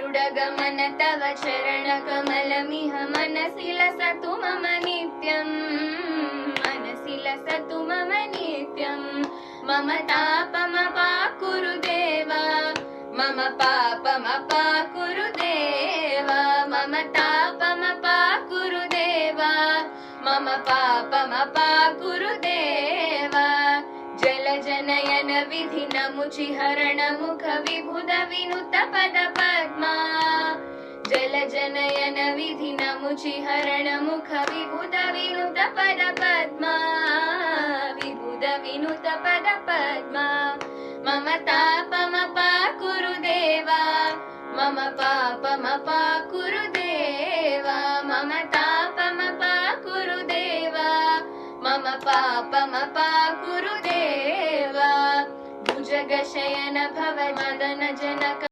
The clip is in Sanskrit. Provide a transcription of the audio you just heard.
गरुडगमन तव चरणकमलमिह मनसि लसतु मम नित्यम् मनसि लसतु मम नित्यम् मम तापमपाकुरु देवा मम पापमपाकुरु देवा मम तापमपाकुरु देवा मम पापमपाकुरु देवा जलजनयन विधि नमुचिहरण मुख विबुध विनुत पद पद्मा जलजनयन विधि नमुचिहरण मुख विबुध विनुत पद पद्मा विबुध विनुत पद पद्मा मम तापमपाकुरु देवा मम पापमपाकुरु देवा मम तापमपाकुरु देवा मम पापमपाकुरु देवा भुजगशयन भव मदन जनक